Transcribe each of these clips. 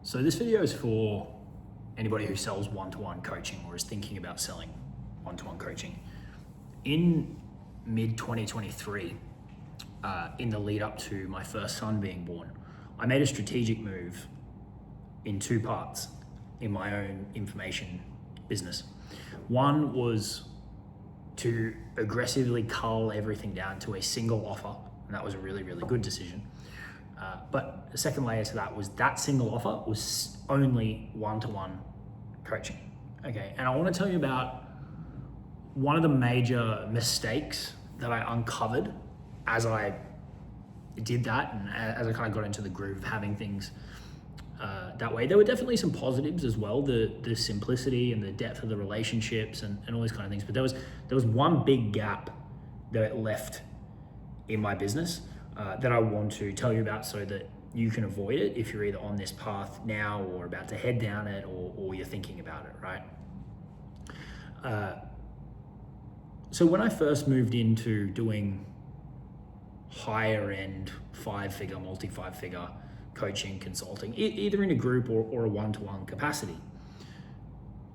So this video is for anybody who sells one-to-one coaching or is thinking about selling one-to-one coaching. In mid-2023, in the lead up to my first son being born, I made a strategic move in two parts in my own information business. One was to aggressively cull everything down to a single offer, and that was a really, really good decision. But the second layer to that was that single offer was only one-to-one coaching. Okay, and I want to tell you about one of the major mistakes that I uncovered as I did that, and as I kind of got into the groove of having things that way. There were definitely some positives as well, the simplicity and the depth of the relationships and all these kind of things. But there was one big gap that it left in my business that I want to tell you about so that you can avoid it if you're either on this path now or about to head down it or you're thinking about it, right? So when I first moved into doing higher end five-figure, multi-five-figure coaching, consulting, either in a group or a one-to-one capacity,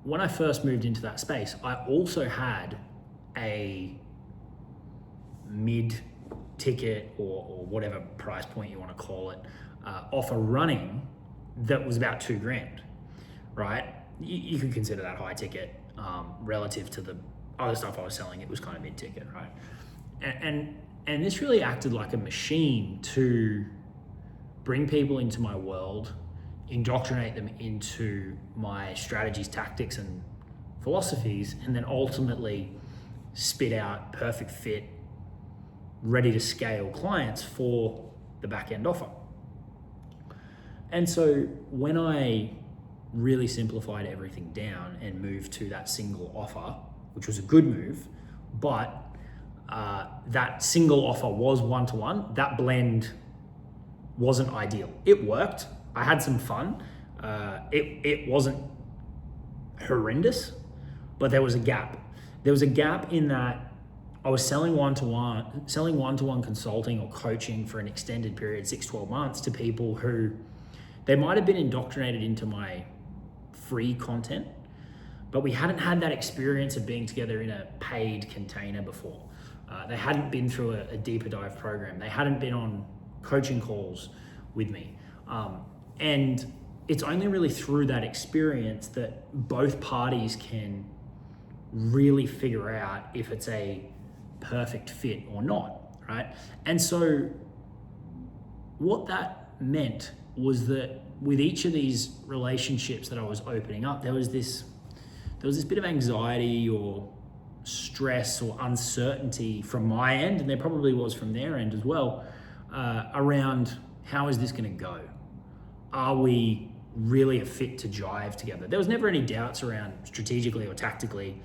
when I first moved into that space, I also had a mid-ticket or whatever price point you want to call it, offer running that was about $2,000, right? You could consider that high ticket relative to the other stuff I was selling. It was kind of mid-ticket, right? And this really acted like a machine to bring people into my world, indoctrinate them into my strategies, tactics, and philosophies, and then ultimately spit out perfect fit, ready to scale clients for the back end offer. And so when I really simplified everything down and moved to that single offer, which was a good move, but that single offer was one-to-one, that blend wasn't ideal. It worked. I had some fun. It wasn't horrendous, but there was a gap. There was a gap in that I was selling one-to-one consulting or coaching for an extended period, 6-12 months, to people who they might have been indoctrinated into my free content, but we hadn't had that experience of being together in a paid container before. They hadn't been through a deeper dive program. They hadn't been on coaching calls with me. And it's only really through that experience that both parties can really figure out if it's a perfect fit or not, right? And so what that meant was that with each of these relationships that I was opening up, there was this bit of anxiety or stress or uncertainty from my end, and there probably was from their end as well, around how is this going to go? Are we really a fit to jive together? There was never any doubts around strategically or tactically,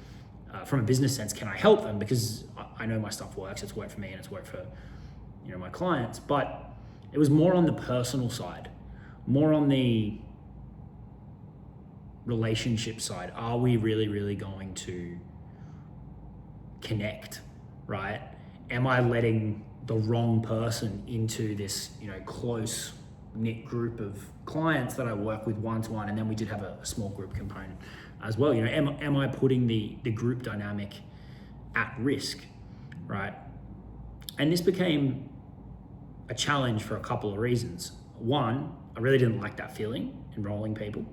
from a business sense, can I help them? Because I know my stuff works. It's worked for me and it's worked for my clients. But it was more on the personal side, more on the relationship side. Are we really, really going to connect, right? Am I letting the wrong person into this, close knit group of clients that I work with one-to-one? And then we did have a small group component as well. Am I putting the group dynamic at risk, right? And this became a challenge for a couple of reasons. One, I really didn't like that feeling, enrolling people.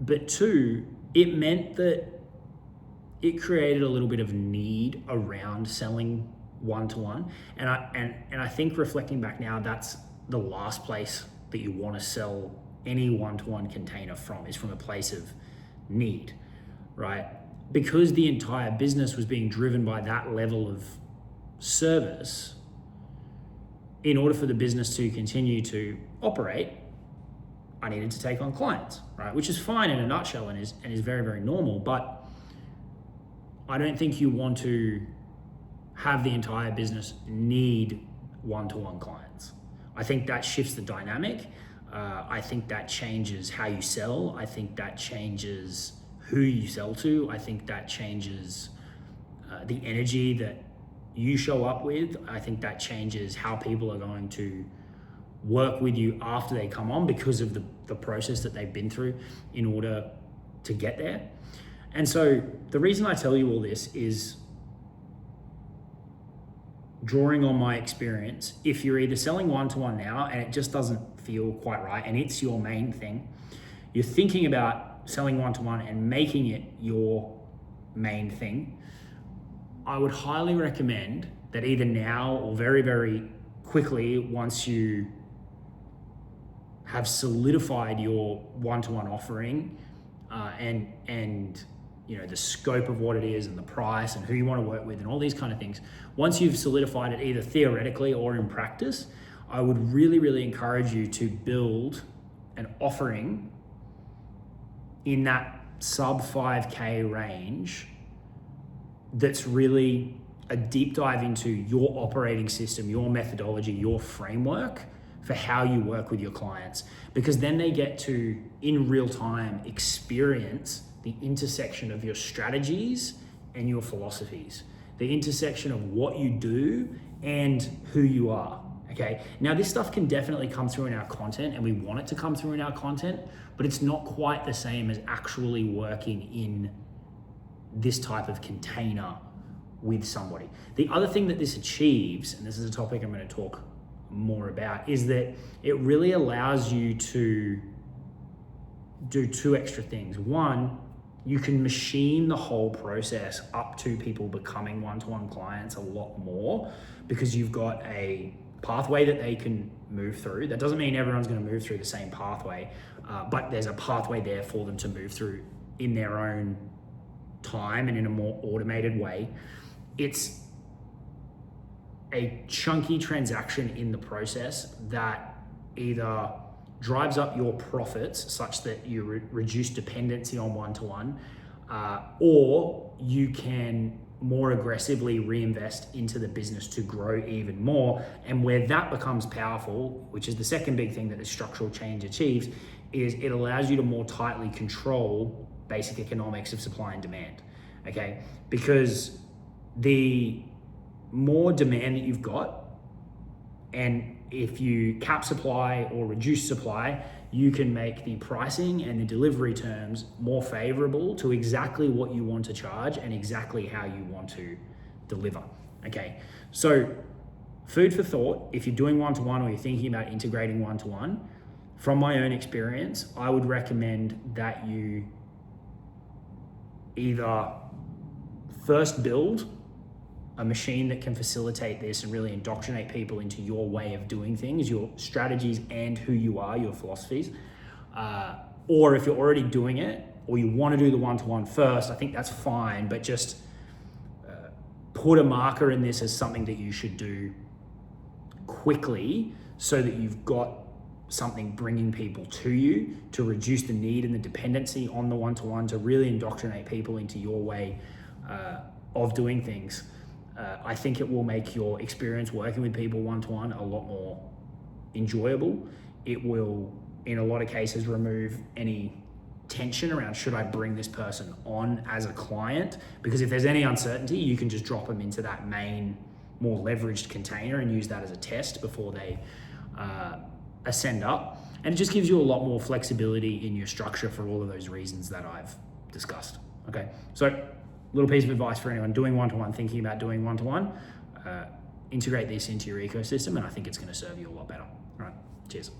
But two, it meant that it created a little bit of need around selling one-to-one. And I think reflecting back now, that's the last place that you want to sell any one-to-one container from, is from a place of need, right? Because the entire business was being driven by that level of service, in order for the business to continue to operate, I needed to take on clients, right? Which is fine in a nutshell and is very, very normal. But I don't think you want to have the entire business need one-to-one clients. I think that shifts the dynamic. I think that changes how you sell. I think that changes who you sell to. I think that changes the energy that you show up with. I think that changes how people are going to work with you after they come on because of the process that they've been through in order to get there. And so the reason I tell you all this is drawing on my experience. If you're either selling one-to-one now and it just doesn't feel quite right and it's your main thing, you're thinking about selling one-to-one and making it your main thing, I would highly recommend that either now or very, very quickly, once you have solidified your one-to-one offering and you know the scope of what it is and the price and who you want to work with and all these kind of things, once you've solidified it either theoretically or in practice, I would really, really encourage you to build an offering in that sub 5K range that's really a deep dive into your operating system, your methodology, your framework for how you work with your clients, because then they get to, in real time, experience the intersection of your strategies and your philosophies, the intersection of what you do and who you are, okay? Now, this stuff can definitely come through in our content, and we want it to come through in our content, but it's not quite the same as actually working in this type of container with somebody. The other thing that this achieves, and this is a topic I'm going to talk more about, is that it really allows you to do two extra things. One, you can machine the whole process up to people becoming one-to-one clients a lot more because you've got a pathway that they can move through. That doesn't mean everyone's going to move through the same pathway, but there's a pathway there for them to move through in their own time and in a more automated way. It's a chunky transaction in the process that either drives up your profits such that you reduce dependency on one-to-one, or you can more aggressively reinvest into the business to grow even more. And where that becomes powerful, which is the second big thing that the structural change achieves, is it allows you to more tightly control basic economics of supply and demand, okay? Because the more demand that you've got, and if you cap supply or reduce supply, you can make the pricing and the delivery terms more favorable to exactly what you want to charge and exactly how you want to deliver, okay? So food for thought, if you're doing one-to-one or you're thinking about integrating one-to-one, from my own experience, I would recommend that you either first build a machine that can facilitate this and really indoctrinate people into your way of doing things, your strategies and who you are, your philosophies. Or if you're already doing it, or you want to do the one-to-one first, I think that's fine, but just put a marker in this as something that you should do quickly so that you've got something bringing people to you to reduce the need and the dependency on the one-to-one, to really indoctrinate people into your way of doing things. I think it will make your experience working with people one-to-one a lot more enjoyable. It will, in a lot of cases, remove any tension around, should I bring this person on as a client? Because if there's any uncertainty, you can just drop them into that main, more leveraged container and use that as a test before they ascend up. And it just gives you a lot more flexibility in your structure for all of those reasons that I've discussed. Okay, so little piece of advice for anyone doing one-to-one, thinking about doing one-to-one, integrate this into your ecosystem, and I think it's going to serve you a lot better. All right, cheers.